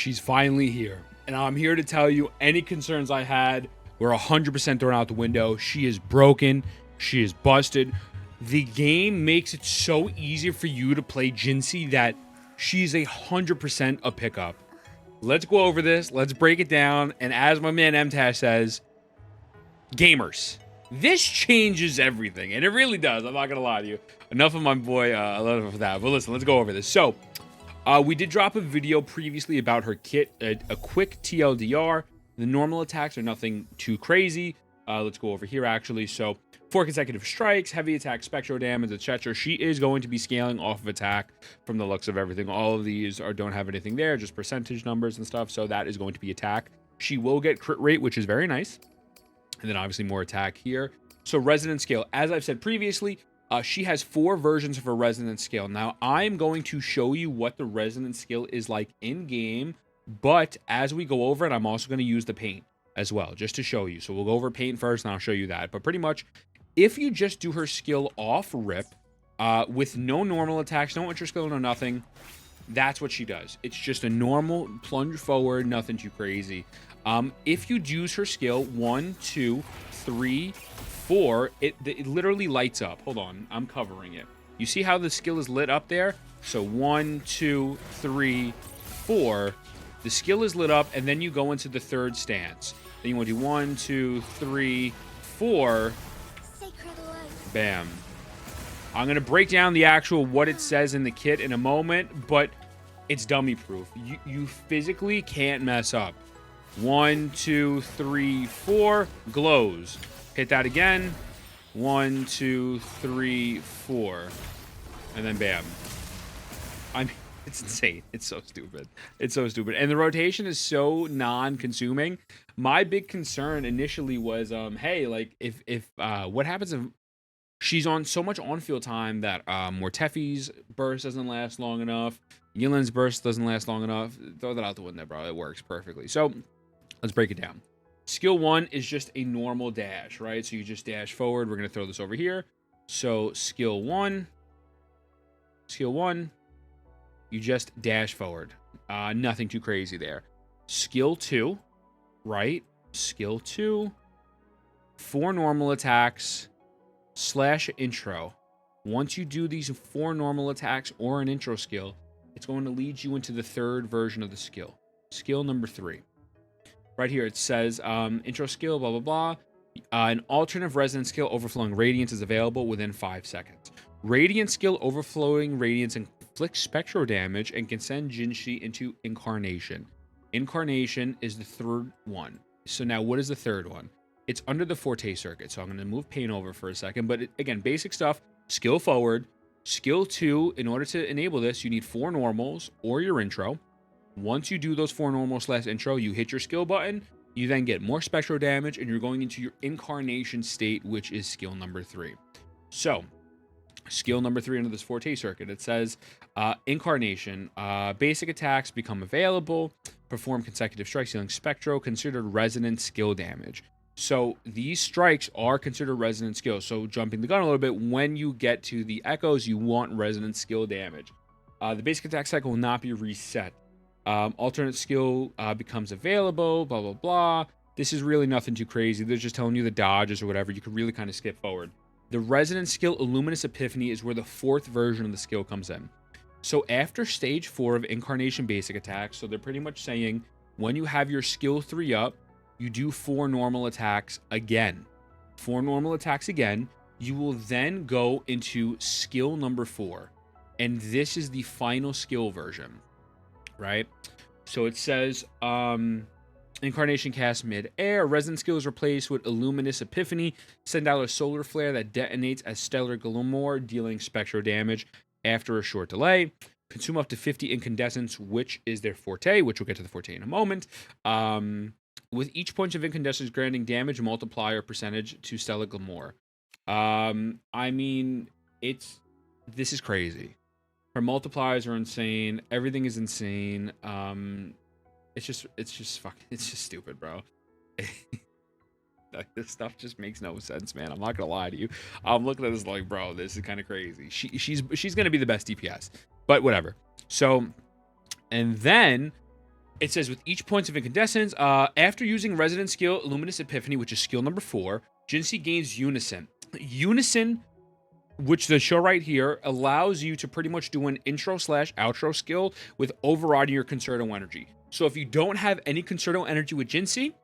she's finally here. And I'm here to tell you any concerns I had were 100% thrown out the window. She is broken. She is busted. The game makes it so easy for you to play Jinshi that she's 100% a pickup. Let's go over this. Let's break it down. And as my man MTash says, gamers, this changes everything. And it really does. I'm not going to lie to you. Enough of my boy, enough of that. But listen, let's go over this. So, we did drop a video previously about her kit, a quick TLDR. The normal attacks are nothing too crazy. Let's go over here, actually. So, 4 consecutive strikes, heavy attack, spectral damage, etc. She is going to be scaling off of attack from the looks of everything. All of these don't have anything there, just percentage numbers and stuff. So, that is going to be attack. She will get crit rate, which is very nice. And then, obviously, more attack here. So, resonance scale. As I've said previously, she has 4 versions of her resonance scale. Now, I'm going to show you what the resonance scale is like in-game, but as we go over it, I'm also going to use the paint as well, just to show you. So we'll go over paint first, and I'll show you that. But pretty much, if you just do her skill off rip, with no normal attacks, no intro skill, no nothing, that's what she does. It's just a normal plunge forward, nothing too crazy. If you use her skill 1, 2, 3, 4, it literally lights up. Hold on, I'm covering it. You see how the skill is lit up there? So 1, 2, 3, 4. The skill is lit up, and then you go into the third stance. Then you want to do 1, 2, 3, 4. Bam. I'm gonna break down the actual what it says in the kit in a moment, but it's dummy proof. You physically can't mess up. 1, 2, 3, 4. Glows. Hit that again. 1, 2, 3, 4. And then bam. I mean, it's insane. It's so stupid. It's so stupid. And the rotation is so non-consuming. My big concern initially was, hey, like, if what happens if she's on so much on-field time that Mortefi's burst doesn't last long enough, Yillin's burst doesn't last long enough. Throw that out the window, bro. It works perfectly. So let's break it down. Skill 1 is just a normal dash, right? So you just dash forward. We're going to throw this over here. So skill 1, you just dash forward. Nothing too crazy there. Skill 2, right? Skill 2, 4 normal attacks / intro. Once you do these 4 normal attacks or an intro skill, it's going to lead you into the third version of the skill. Skill number 3. Right here, it says intro skill, blah, blah, blah. An alternative resonance skill, Overflowing Radiance, is available within 5 seconds. Radiant skill, Overflowing Radiance, inflicts spectral damage and can send Jinshi into Incarnation. Incarnation is the third one. So now, what is the third one? It's under the Forte circuit. So I'm going to move paint over for a second. But again, basic stuff, skill forward. Skill 2, in order to enable this, you need 4 normals or your intro. Once you do those 4 normals / intro, you hit your skill button. You then get more spectral damage, and you're going into your Incarnation state, which is skill number 3. So, skill number 3 under this Forte circuit, it says Incarnation. Basic attacks become available. Perform consecutive strikes dealing spectral, considered resonant skill damage. So these strikes are considered resonant skills. So jumping the gun a little bit, when you get to the echoes, you want resonant skill damage. The basic attack cycle will not be reset. Alternate skill becomes available, blah, blah, blah. This is really nothing too crazy. They're just telling you the dodges or whatever. You can really kind of skip forward. The resonant skill, Illuminous Epiphany, is where the 4th version of the skill comes in. So after stage 4 of Incarnation basic attacks, so they're pretty much saying when you have your skill 3 up, you do 4 normal attacks again. 4 normal attacks again. You will then go into skill number 4. And this is the final skill version, right? So it says, Incarnation cast mid-air. Resonant skill is replaced with Illuminous Epiphany. Send out a solar flare that detonates as Stellar Glamour, dealing spectral damage after a short delay. Consume up to 50 incandescents, which is their forte, which we'll get to the forte in a moment. With each point of incandescence granting damage multiplier percentage to Stellar Glamour. I mean, this is crazy. Her multipliers are insane. Everything is insane. It's just stupid, bro. Like, this stuff just makes no sense, man. I'm not gonna lie to you. I'm looking at this like, bro, this is kind of crazy. She's gonna be the best DPS, but whatever. So, and then It says, with each point of incandescence, after using Resident Skill Luminous Epiphany, which is skill number 4, Jinshi gains Unison. Unison, which the show right here, allows you to pretty much do an intro/outro skill with overriding your Concerto energy. So if you don't have any Concerto energy with Jinshi,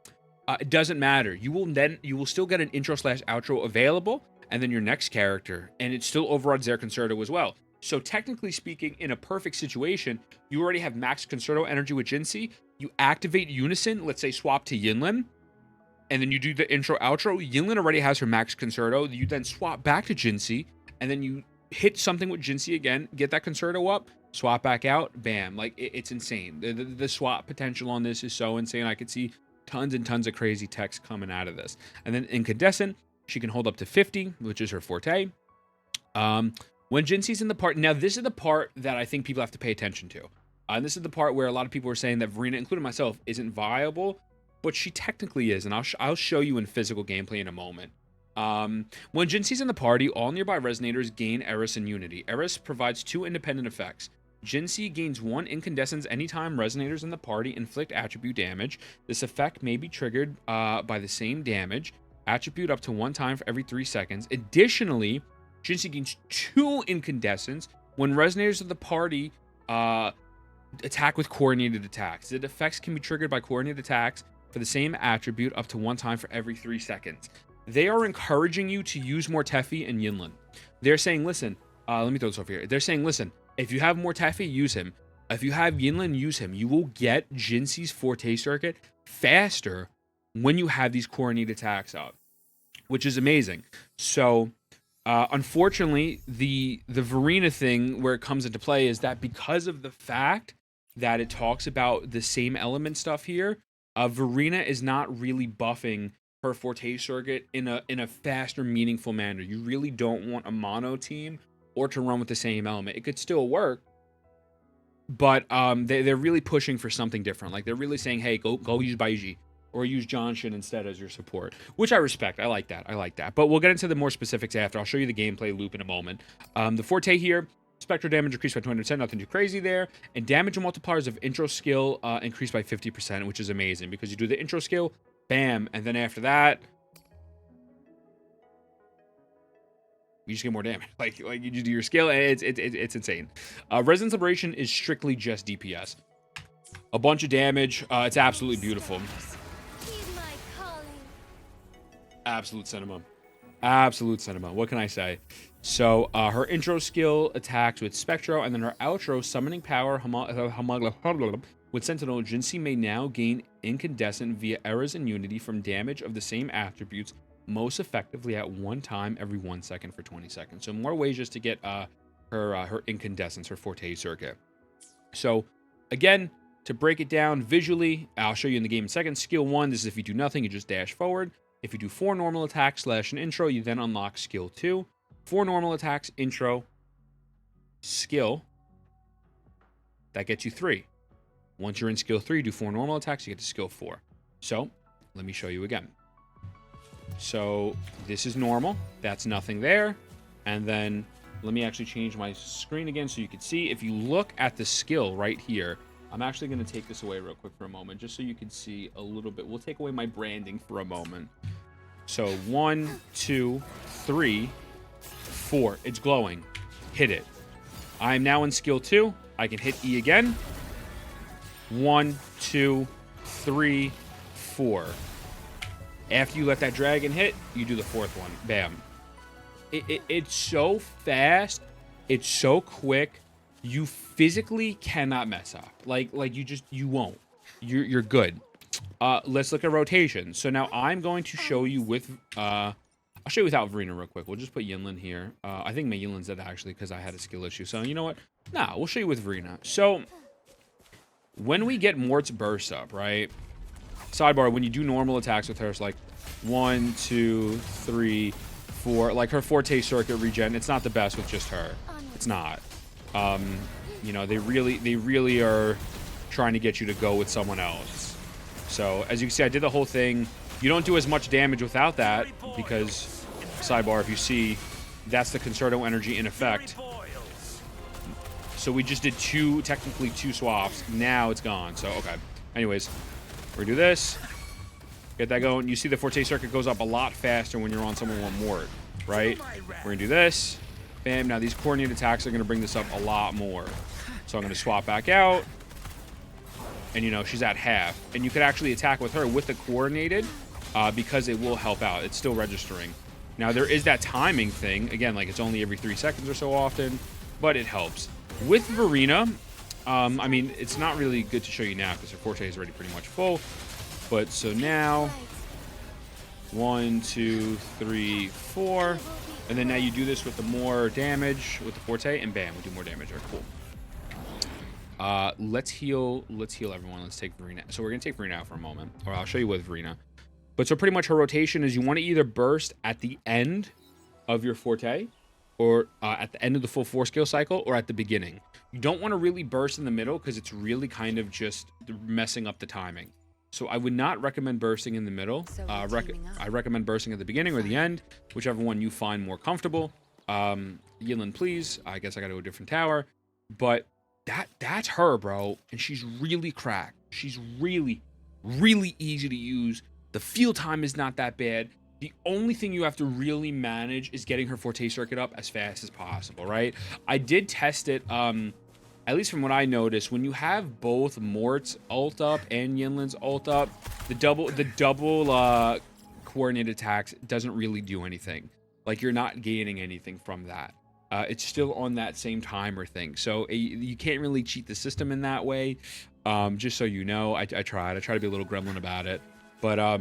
it doesn't matter. You will still get an intro/outro available, and then your next character, and it still overrides their Concerto as well. So technically speaking, in a perfect situation, you already have max Concerto energy with Jinshi. You activate Unison, let's say swap to Yinlin, and then you do the intro/outro. Yinlin already has her max Concerto. You then swap back to Jinshi, and then you hit something with Jinshi again, get that Concerto up, swap back out, bam. Like, it's insane. The swap potential on this is so insane. I could see tons and tons of crazy text coming out of this. And then Incandescent, she can hold up to 50, which is her forte. When Jinxi's in the part, now this is the part that I think people have to pay attention to. And this is the part where a lot of people are saying that Verina, including myself, isn't viable, but she technically is, and I'll show you in physical gameplay in a moment. When Jinxi's in the party, all nearby resonators gain Eris and Unity. Eris provides 2 independent effects. Jinshi gains 1 incandescence anytime resonators in the party inflict attribute damage. This effect may be triggered by the same damage attribute up to 1 time for every 3 seconds. Additionally, Jinshi gains 2 incandescence when resonators of the party attack with coordinated attacks. The effects can be triggered by coordinated attacks for the same attribute up to 1 time for every 3 seconds. They are encouraging you to use more Tefi and Yinlin. They're saying, listen, let me throw this over here. They're saying, listen, if you have more Tefi, use him. If you have Yinlin, use him. You will get Jinxi's forte circuit faster when you have these coordinated attacks up, which is amazing. So, unfortunately, the Verina thing where it comes into play is that because of the fact that it talks about the same element stuff here, Verina is not really buffing her forte circuit in a faster, meaningful manner. You really don't want a mono team or to run with the same element. It could still work, but they're really pushing for something different. Like, they're really saying, hey, go use Baiji or use Johnshin instead as your support, which I respect. I like that. But we'll get into the more specifics after. I'll show you the gameplay loop in a moment. The forte here, spectral damage increased by 200%, nothing too crazy there. And damage multipliers of intro skill increased by 50%, which is amazing because you do the intro skill, bam, and then after that, you just get more damage. Like you just do your skill, and it's insane. Resonance Liberation is strictly just DPS. A bunch of damage. It's absolutely beautiful. Absolute cinema. Absolute cinema. What can I say? So her intro skill attacks with Spectro, and then her outro summoning power with Sentinel. Jinshi may now gain incandescent via Eris and Unity from damage of the same attributes, most effectively at 1 time every 1 second for 20 seconds. So more ways just to get her incandescence, her forte circuit. So again, to break it down visually, I'll show you in the game in a second. Skill 1, this is if you do nothing, you just dash forward. If you do 4 normal attacks / an intro, you then unlock skill 2. 4 normal attacks, intro, skill. That gets you 3. Once you're in skill 3, do 4 normal attacks, you get to skill 4. So let me show you again. So this is normal. That's nothing there. And then let me actually change my screen again so you can see. If you look at the skill right here, I'm actually going to take this away real quick for a moment, just so you can see a little bit. We'll take away my branding for a moment. So 1, 2, 3, 4. It's glowing. Hit it. I'm now in skill 2. I can hit E again. 1, 2, 3, 4. After you let that dragon hit, you do the 4th one. Bam. It's so fast. It's so quick. You physically cannot mess up. Like you won't. You're good. Let's look at rotation. So now I'm going to show you with I'll show you without Verina real quick. We'll just put Yinlin here. I think my Yinlin's dead actually because I had a skill issue. So you know what? Nah, we'll show you with Verina. So when we get Mort's burst up, right? Sidebar, when you do normal attacks with her, it's like 1, 2, 3, 4. Like her forte circuit regen, it's not the best with just her. It's not. You know, they really are trying to get you to go with someone else. So as you can see, I did the whole thing. You don't do as much damage without that because, sidebar, if you see, that's the Concerto energy in effect. So we just did technically two swaps. Now it's gone. So, okay. Anyways, we're gonna do this. Get that going. You see the Forte circuit goes up a lot faster when you're on someone with Mort, right? We're gonna do this. Bam. Now these coordinated attacks are gonna bring this up a lot more. So I'm gonna swap back out. And you know, she's at half. And you could actually attack with her with the coordinated because it will help out. It's still registering. Now there is that timing thing. Again, like it's only every 3 seconds or so often, but it helps. With Verina, I mean, it's not really good to show you now because her Forte is already pretty much full. But so now, 1, 2, 3, 4. And then now you do this with the more damage with the Forte, and bam, we do more damage. All right, cool. Let's heal everyone. Let's take Verina. So we're gonna take Verina out for a moment, or I'll show you with Verina. But so pretty much her rotation is you want to either burst at the end of your Forte, or at the end of the full 4-skill cycle, or at the beginning. You don't want to really burst in the middle because it's really kind of just messing up the timing. So I would not recommend bursting in the middle. I recommend bursting at the beginning or the end, whichever one you find more comfortable. Yinlin, please. I guess I got to go to a different tower. But that's her, bro. And she's really cracked. She's really, really easy to use. The field time is not that bad. The only thing you have to really manage is getting her Forte circuit up as fast as possible, right? I did test it, at least from what I noticed, when you have both Mort's ult up and Yinlin's ult up, the double coordinated attacks doesn't really do anything. Like, you're not gaining anything from that. It's still on that same timer thing. So you can't really cheat the system in that way. Just so you know, I tried to be a little gremlin about it. But,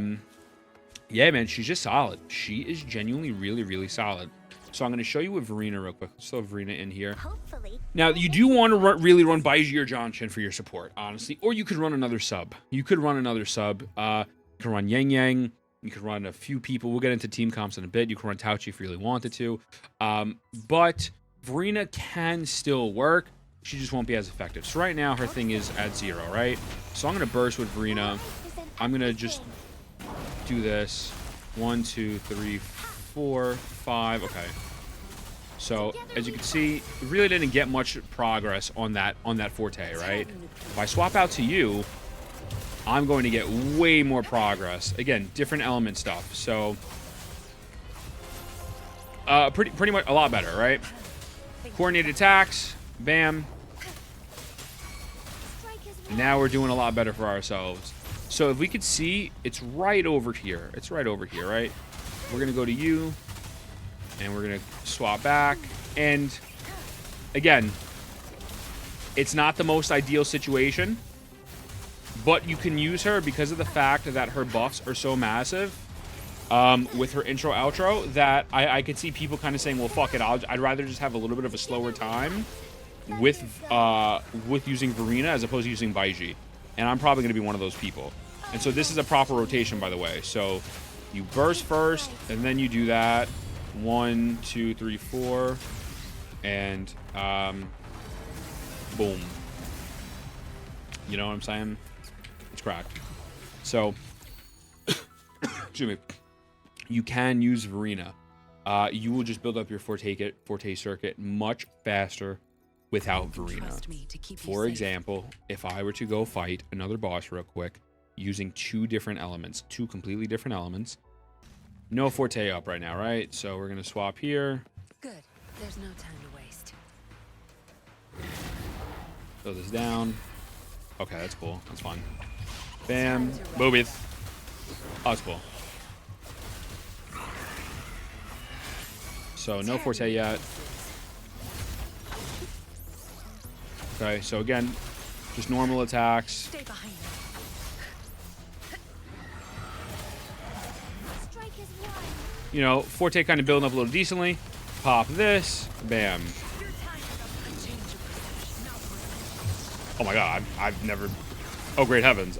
yeah, man, she's just solid. She is genuinely really, really solid. So I'm going to show you with Verina real quick. Let's throw Verina in here. Hopefully. Now, you do want to really run Baiji or Johnchen for your support, honestly. Or you could run another sub. You could run another sub. You can run Yang Yang. You could run a few people. We'll get into team comps in a bit. You can run Tauchi if you really wanted to. But Verina can still work. She just won't be as effective. So right now, her thing is at 0, right? So I'm going to burst with Verina. I'm going to just do this. 1, 2, 3, 4, 5. Okay. So as you can see, really didn't get much progress on that Forte, right? If I swap out to you, I'm going to get way more progress. Again, different element stuff. So pretty much a lot better, right? Coordinated attacks, bam. Now we're doing a lot better for ourselves. So if we could see, it's right over here. It's right over here, right? We're going to go to you, and we're going to swap back. And again, it's not the most ideal situation, but you can use her because of the fact that her buffs are so massive with her intro outro that I could see people kind of saying, well, fuck it, I'd rather just have a little bit of a slower time with using Verina as opposed to using Baiji. And I'm probably going to be one of those people. And so this is a proper rotation, by the way. So you burst first, and then you do that. 1, 2, 3, 4. And boom. You know what I'm saying? It's cracked. So, excuse me. You can use Verina. You will just build up your Forte circuit much faster without Verina. For example, if I were to go fight another boss real quick using 2 different elements, 2 completely different elements, no Forte up right now, right? So we're going to swap here. Good. There's no time to waste. Throw this down. Okay, that's cool. That's fine. Bam. Boobies. Oh, that's cool. So no Forte yet. Okay, so again, just normal attacks. You know, Forte kind of building up a little decently. Pop this. Bam. Oh my god, I've never... Oh, great heavens.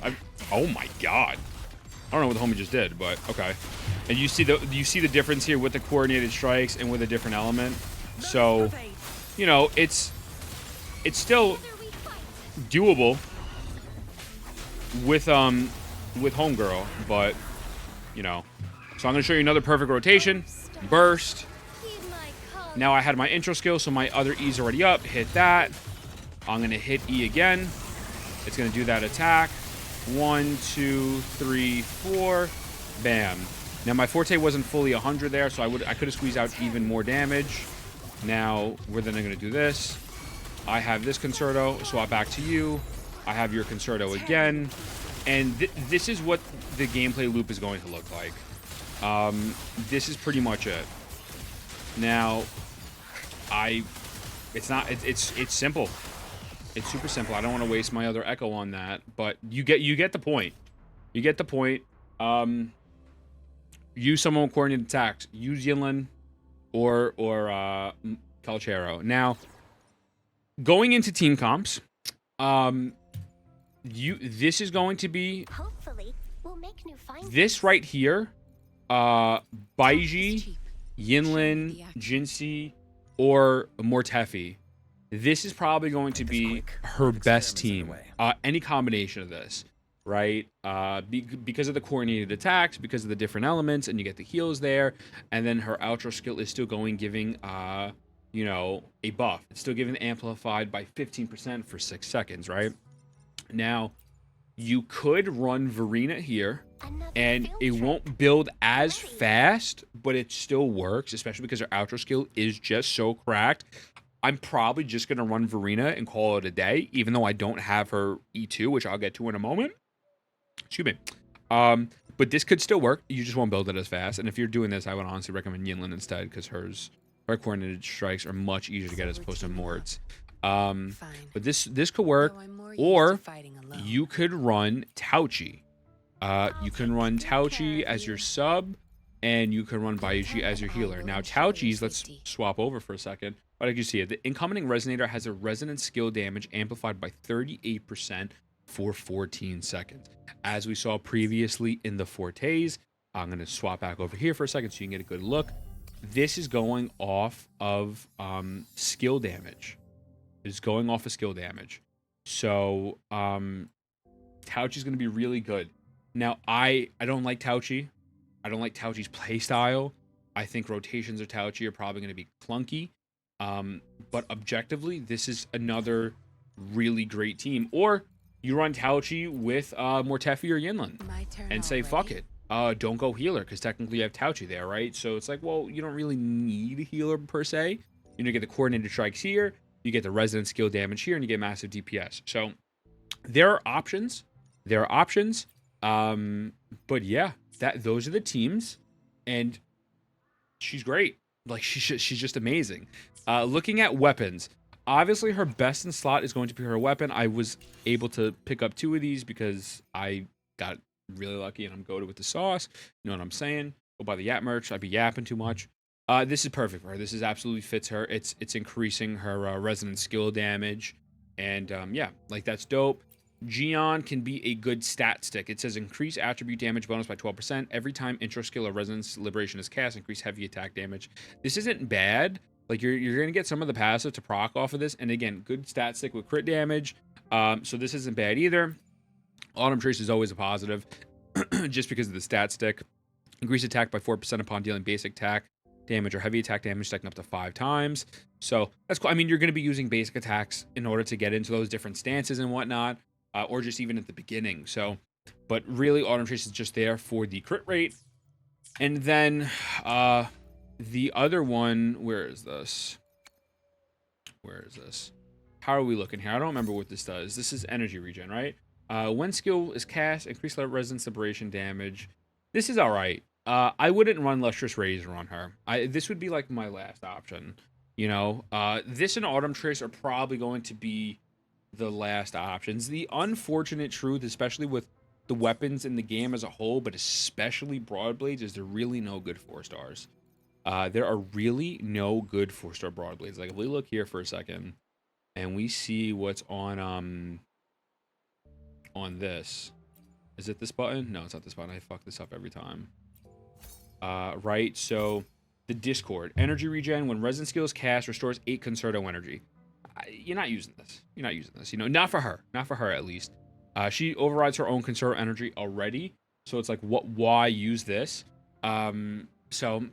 Oh my god. I don't know what the homie just did, but okay. And you see the difference here with the coordinated strikes and with a different element. So, you know, it's still doable with Homegirl, but you know. So I'm gonna show you another perfect rotation. Burst. Now I had my intro skill, so my other E's already up. Hit that. I'm gonna hit E again. It's gonna do that attack. 1, 2, 3, 4. Bam. Now my forte wasn't fully 100 there, so I could have squeezed out even more damage. Now we're then going to do this. I have this concerto, swap back to you. I have your concerto again. And this is what the gameplay loop is going to look like. This is pretty much it. Now, it's simple. It's super simple. I don't want to waste my other echo on that, but you get the point. You get the point. Use someone with coordinated attacks. Use Yinlin or Calchero. Now, going into team comps, this is going to be Hopefully, we'll make new finds. this right here. Baiji, Yinlin, Jinshi, or Mortefi. This is probably going to be her best team. Any combination of this, right? Because of the coordinated attacks, because of the different elements, and you get the heals there, and then her outro skill is still giving you know, a buff. It's still giving amplified by 15% for 6 seconds, right? Now, you could run Verina here, and it won't build as fast, but it still works, especially because her outro skill is just so cracked. I'm probably just going to run Verina and call it a day, even though I don't have her E2, which I'll get to in a moment. Excuse me. But this could still work. You just won't build it as fast. And if you're doing this, I would honestly recommend Yinlin instead, because her coordinated strikes are much easier to get as opposed to Mort's. But this could work. Or you could run Tauchi. You can run Tauchi as your sub, and you can run Baiji as your healer. Now, Tauchi's, let's swap over for a second. But like you see it, the incoming resonator has a resonant skill damage amplified by 38% for 14 seconds. As we saw previously in the Fortes, I'm going to swap back over here for a second so you can get a good look. This is going off of skill damage. It's going off of skill damage. So, Tauchi's going to be really good. Now, I don't like Tauchi. I don't like Tauchi's playstyle. I think rotations of Tauchi are probably going to be clunky. But objectively, this is another really great team. Or you run Tauchi with Mortefi or Yinlin and say, fuck it. Don't go healer, because technically you have Tauchi there, right? So it's like, well, you don't really need a healer per se. You know, you get the coordinated strikes here, you get the resonant skill damage here, and you get massive DPS. So there are options. There are options. But yeah, those are the teams, and she's great. Like, she's just amazing. Looking at weapons, obviously her best in slot is going to be her weapon. I was able to pick up 2 of these because I got really lucky and I'm goated with the sauce. You know what I'm saying? Go buy the Yap merch. I'd be yapping too much. This is perfect for her. This is absolutely fits her. It's increasing her resonant skill damage, and yeah, like, that's dope. Gion can be a good stat stick. It says increase attribute damage bonus by 12% every time intro skill or resonance liberation is cast. Increase heavy attack damage. This isn't bad. Like, you're gonna get some of the passive to proc off of this, and again, good stat stick with crit damage. So this isn't bad either. Autumn Trace is always a positive, just because of the stat stick. Increase attack by 4% upon dealing basic attack damage or heavy attack damage, stacking up to 5 times. So that's cool. I mean, you're going to be using basic attacks in order to get into those different stances and whatnot, or just even at the beginning. So, but really, Autumn Trace is just there for the crit rate. And then the other one, where is this? Where is this? How are we looking here? I don't remember what this does. This is energy regen, right? When skill is cast, increase resonance liberation damage. This is all right. I wouldn't run Lustrous Razor on her. This would be like my last option. You know, this and Autumn Trace are probably going to be the last options. The unfortunate truth, especially with the weapons in the game as a whole, but especially Broadblades, is there really no good 4-stars. There are really no good 4-star Broadblades. Like, if we look here for a second and we see what's on this. Is it this button? No, it's not this button. I fuck this up every time. Right, so the Discord. Energy regen. When Resin Skills cast, restores 8 Concerto energy. You're not using this. You're not using this. You know, not for her. Not for her, at least. She overrides her own Concerto energy already. So it's like, why use this? So,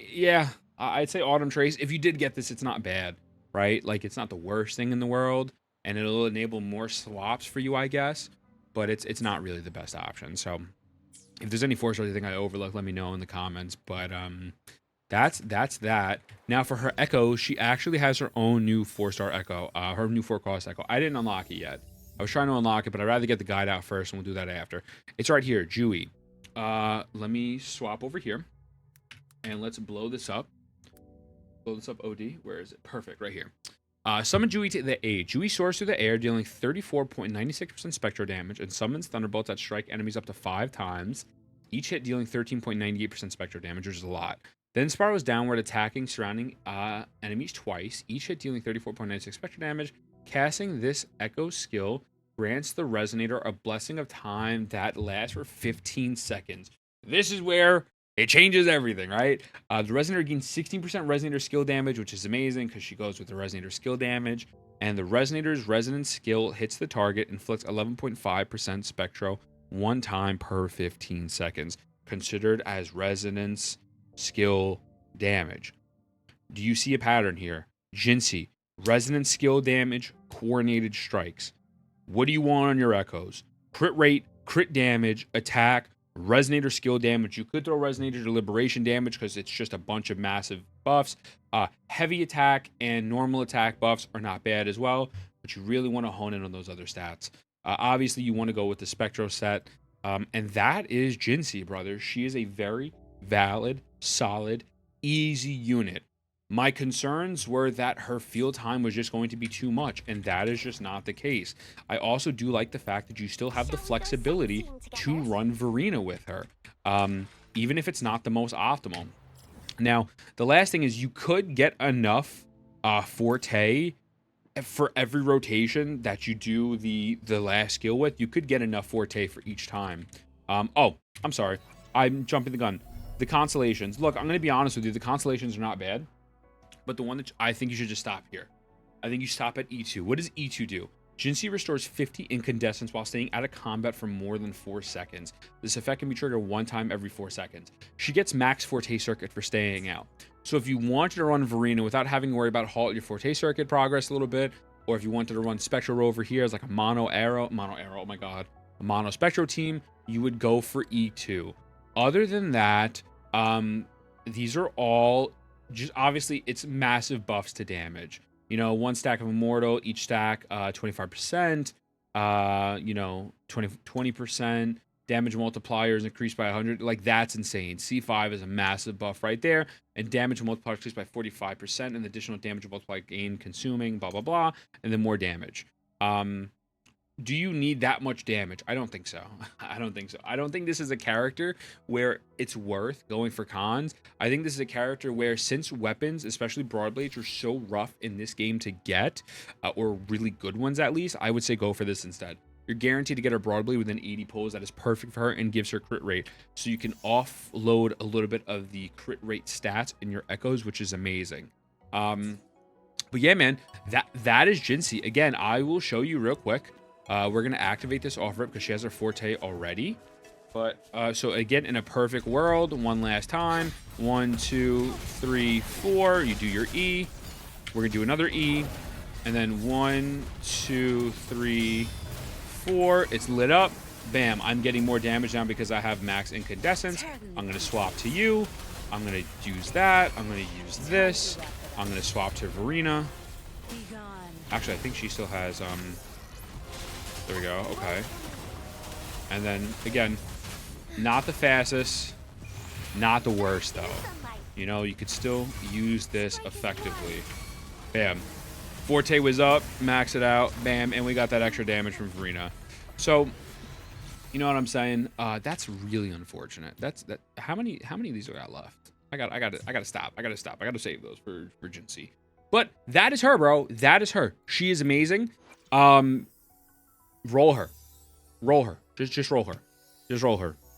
yeah. I'd say Autumn Trace. If you did get this, it's not bad. Right? Like, it's not the worst thing in the world. And it'll enable more swaps for you, I guess. but it's not really the best option. So if there's any 4-stars you think I overlooked, let me know in the comments. But that's that. Now for her Echo, she actually has her own new 4-star Echo, her new 4-cost Echo. I didn't unlock it yet. I was trying to unlock it, but I'd rather get the guide out first, and we'll do that after. It's right here, Jewy. Let me swap over here, and let's blow this up. Blow this up, OD. Where is it? Perfect, right here. Summon Jewy to the aid. Jewy soars through the air, dealing 34.96% spectral damage, and summons thunderbolts that strike enemies up to 5 times. Each hit dealing 13.98% spectral damage, which is a lot. Then spirals downward, attacking surrounding enemies twice. Each hit dealing 34.96 spectral damage. Casting this Echo skill grants the Resonator a blessing of time that lasts for 15 seconds. This is where it changes everything, right? The Resonator gains 16% Resonator skill damage, which is amazing because she goes with the Resonator skill damage. And the Resonator's resonance skill hits the target, inflicts 11.5% spectro 1 time per 15 seconds, considered as resonance skill damage. Do you see a pattern here? Jinshi, resonance skill damage, coordinated strikes. What do you want on your Echoes? Crit rate, crit damage, attack, Resonator skill damage. You could throw Resonator to liberation damage because it's just a bunch of massive buffs. Heavy attack and normal attack buffs are not bad as well, but you really want to hone in on those other stats. Obviously, you want to go with the Spectro set, and that is Jinshi, brother. She is a very valid, solid, easy unit. My concerns were that her field time was just going to be too much, and that is just not the case. I also do like the fact that you still have the flexibility to run Verina with her, even if it's not the most optimal. Now, the last thing is you could get enough Forte for every rotation that you do the last skill with. You could get enough Forte for each time. Oh, I'm sorry. I'm jumping the gun. The Constellations. Look, I'm going to be honest with you. The Constellations are not bad. But the one that I think you should just stop here. I think you stop at E2. What does E2 do? Jinshi restores 50 incandescence while staying out of combat for more than 4 seconds. This effect can be triggered 1 time every 4 seconds. She gets max Forte circuit for staying out. So if you wanted to run Verina without having to worry about halt your Forte circuit progress a little bit, or if you wanted to run Spectro Rover here as like a mono arrow, oh my god, a mono Spectro team, you would go for E2. Other than that, these are all just obviously it's massive buffs to damage. You know, 1 stack of Immortal, each stack 25%, you know, 20% damage multipliers increased by 100. Like, that's insane. C5 is a massive buff right there, and damage multiplier increased by 45%, and additional damage multiplier gain consuming, blah blah blah, and then more damage. Do you need that much damage? I don't think so. I don't think so. I don't think this is a character where it's worth going for cons. I think this is a character where, since weapons, especially Broadblades, are so rough in this game to get, or really good ones at least, I would say go for this instead. You're guaranteed to get her Broadblade within 80 pulls. That is perfect for her and gives her crit rate. So you can offload a little bit of the crit rate stats in your Echoes, which is amazing. But yeah, man, that is Jinshi. Again, I will show you real quick. We're going to activate this offer because she has her Forte already. But so again, in a perfect world, one last time. 1, 2, 3, 4. You do your E. We're going to do another E. And then 1, 2, 3, 4. It's lit up. Bam. I'm getting more damage now because I have max incandescence. I'm going to swap to you. I'm going to use that. I'm going to use this. I'm going to swap to Verina. Actually, I think she still has... There we go. Okay. And then, again, not the fastest, not the worst, though. You know, you could still use this effectively. Bam. Forte was up. Max it out. Bam. And we got that extra damage from Verina. So, you know what I'm saying? That's really unfortunate. That's that. How many of these are got left? I gotta stop. I gotta save those for Jinshi. But that is her, bro. That is her. She is amazing. Roll her. Just roll her. Just roll her.